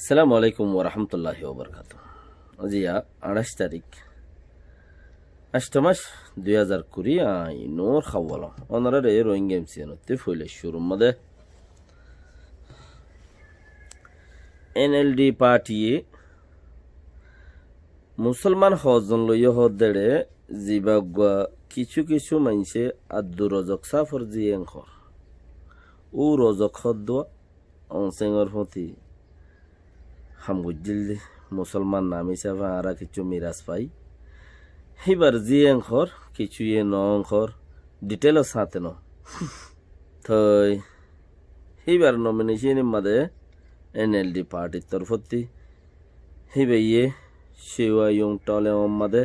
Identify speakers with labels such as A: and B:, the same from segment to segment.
A: আসসালামু আলাইকুম ওরহমতুল্লাহি ওবরকাত। আজিয়া 28 তারিখ 8 মাস 2020 নোর খাওয়াল অনারে রোহিঙ্গা এমসিয়ানতে ফইলে শুরুর মধ্যে এনএলডি পার্টি মুসলমান হজন লইয়া হদেড়ে জিবাগুয়া কিছু কিছু মানুষে আদু রজক সাফর জিয়েং খর ও রজক হদুয়া অংসেঙর হতি হামগুজিল মুসলমান নাম হিসাবে আরা কিছু মিরাজ পাই এবার জিয়েং খর কিছু নং খর ডিটেলও সাথে ন থই এবার নমিনেশন মাদে এনএলডি পার্টির তরফতি হিবে ইয়ে শিওয়া ইয়ং টলে মাদে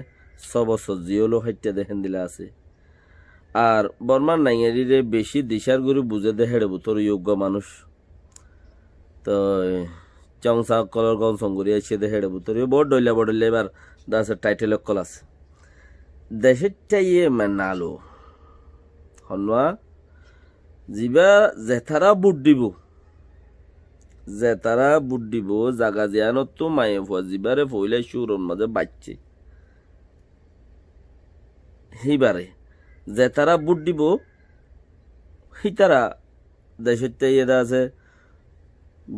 A: সবস জিওলো হাইটে দেখেন দিলা আছে আর বর্মার নাইয়ারিরে বেশি দিশার গুরু বুঝে দে হেড়ে বুতর যোগ্য মানুষ তো চংসা কলর গন সঙ্গুরি এসে দে হেড়ে বুতর বড় ডইলা এবার দাসের টাইটেল কল আছে দেশের চাইয়ে নালো হনবা জিবা জেথারা বুট দিব জাগা জিয়ানত তো মায়ে ফুয়া জিবারে ফইলে সুরন মাঝে বাচ্চে হিবারে জেতারা বুট দিব হিতারা দেশের চাইয়ে আছে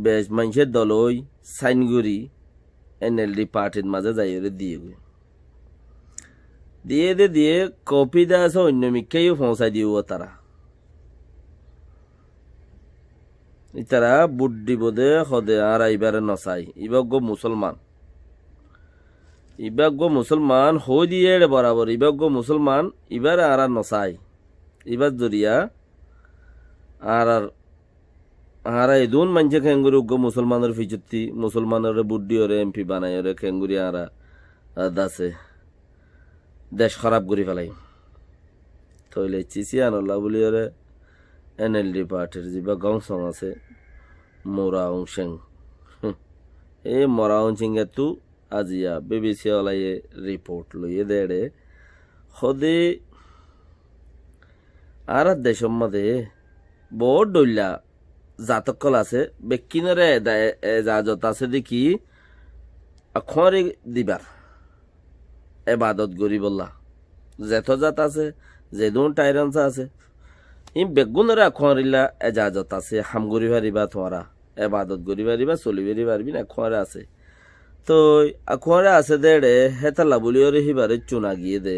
A: বেশ মানুষের দলই সাইনগুড়ি এনএলডি পার্টির মাঝে যাইরে দিয়ে কপি দা আছে অন্য মিকেও পৌঁছাই দিব তারা বুট দিব দে সদে আর এইবারে নচাই ইবাগ্য মুসলমান হই দিয়ে বরাবর ইবাগ্য মুসলমান ইবার আর নচাই ইবার জরিয়া আর এদুন মানছে খেঙ্গুরি উগ্র মুসলমানের ফিচুতি মুসলমানের বুদ্ধি ওরে এমপি বানাই ওরে খেঙ্গুরি আর দাসে দেশ খারাপ করে ফেলাই থইলে চিচি আনল্লা বলি ওরে এনএলডি পার্টির যা গংসং আছে মোরাউং সিং এই মোরাউং সিংয়ে তু আজিয়া বিবিসি ওলাইয়ে রিপোর্ট লইয়ে দেড়ে সদে আর দেশের মধ্যে বড় ডইলা জাতকল আছে বেকিনরে এজাজত আছে দেখি খরে দিবার এবাদত গরি বললা যেত জাত আছে যেদুন টাইরান্স আছে বেগুনরে খরিলা এজাজত আছে হামগুড়ি পারিবা তোমারা এবাদত গরি পারিবা চলিবারি পারবি না খরে আছে তো খরে আছে দেড়ে হেতালা বলি ওরে হিবারে চুনা গিয়ে দে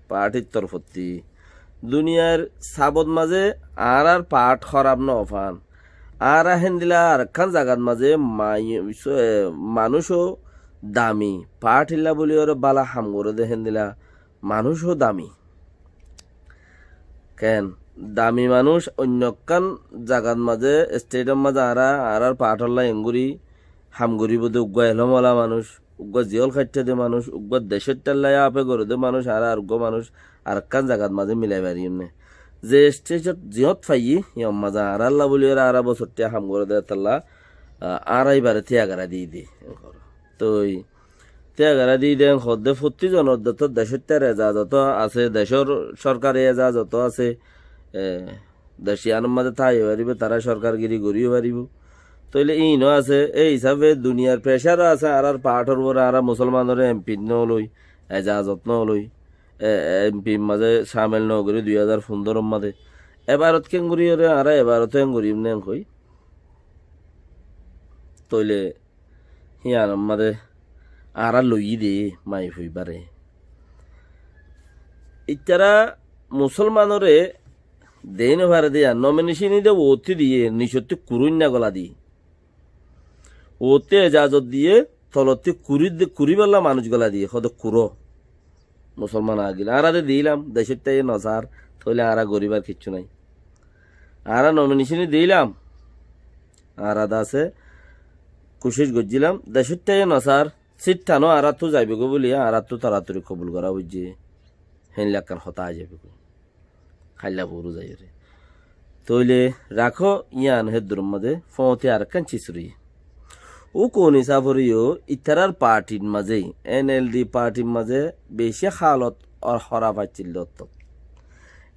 A: পার্টির তরফতি দুনিয়ার সাবত মাঝে আর পাট খরাব ন অফান আর হেন্দিলা আর খান জাগাত মাঝে মানুষও দামি পাট হিল্লা বলি ওরে বালা হামগরে দে হেন্দিলা মানুষও দামি কেন দামি মানুষ অন্য কান জাগাত মাঝে স্টেডিয়াম মাঝে আর পাট হল্লা এঙ্গুরি হামগুড়ি বোধে উগ্গ এলমলা মানুষ উগ্গ জিয়ল খাইতে দে মানুষ উগ্গ দেশের টেল্লাই আপে করে দে মানুষ আর উগ্গ মানুষ আর কান জাগাত মাঝে মিলাই পারি এমনি যে স্টেজত জিহত ফাই ইয়ম মাজা আর আল্লাহ বলি আর বছর টিয়া হাম করে দে তাল্লা আর এইবারে তিয়াগারা দিয়ে দি তো তিয়াগারা দিয়ে দেন সদ্যে প্রতি জনদত দেশের টের এজাজত আছে দেশের সরকারি এজাজত আছে দেশিয়ানোর মাঝে থাই পারিব তারা সরকারগিরি করিও পারিব তইলে ইনো আছে এই হিসাবে দুনিয়ার প্রেশারও আছে আর পাহাড়র পরে আর মুসলমানের এমপি নলই এজাজত নলই এমপি মাঝে সামিল নগরী 2015 মাঝে এবারত কেঙ্গুরি আর এবারত এঙ্গুরি নেন কই তইলে হিয়ার মাঝে আর লই দে মাই হইবারে ইতারা মুসলমানরে দেন ভারে দিয়া নমিনেশন দে ওতি দিয়ে নিশত্তি কুরুন্যা গলা দি ওতে এজাজত দিয়ে তলতে কুড়িবেলা মানুষ গলা দিয়ে হদ কুরো মুসলমান আগিল আর দিলাম দেশের টাই নসার থইলে আর গরিবার কিচ্ছু নাই আর নমিনেশন দিলাম আর আছে কোশিশ করছিলাম দেশের টাই নসার সিট টানো আর তো যাইবে গো বলি আর তো তাড়াতাড়ি কবুল করা বুঝছে হেনলাকান হতা যাবে গো খাইলা পুরো যাই রে তইলে রাখো ইয়ান হেদুর মধ্যে ফতে আর কান চিসুরি ও কোন হিসাবরিও ইতারার পার্টির মাঝে এনএলডি পার্টির মাঝে বেশি হালত আর হরা পাচ্ছিল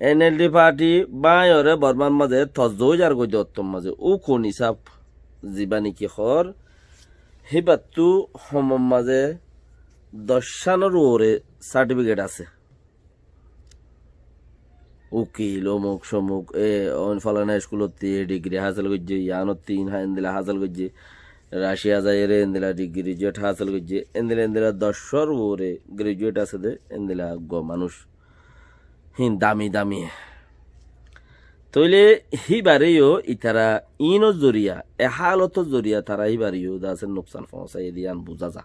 A: এনএলডি পার্টি বায়রে বর্মার মাঝে থজই আর গই দত্তম মাঝে ও কোন হিসাব জীবা নাকি খর হিবাত্তু সমম মাঝে 10 সানের ওরে সার্টিফিকেট আছে উকিল অমুক সমুক ফলানা স্কুলত ডিগ্রি হাসিল করছে ইয়ানত 3 এন্দিলা হাসিল করছে রাশিয়া যায় রে এন্দিলা ডিগ্রি গ্রাজুয়েট হাসিল করছে এন্দিলা 10 ওরে গ্রাজুয়েট আছে দে এন্দিলা মানুষ দামি দামি তইলে হিবারেও ইতারা ইনো জরিয়া এ হালত জরিয়া তারা হিবারেও দাসের নোকসান পৌঁছাই দিয়ান বুঝা যা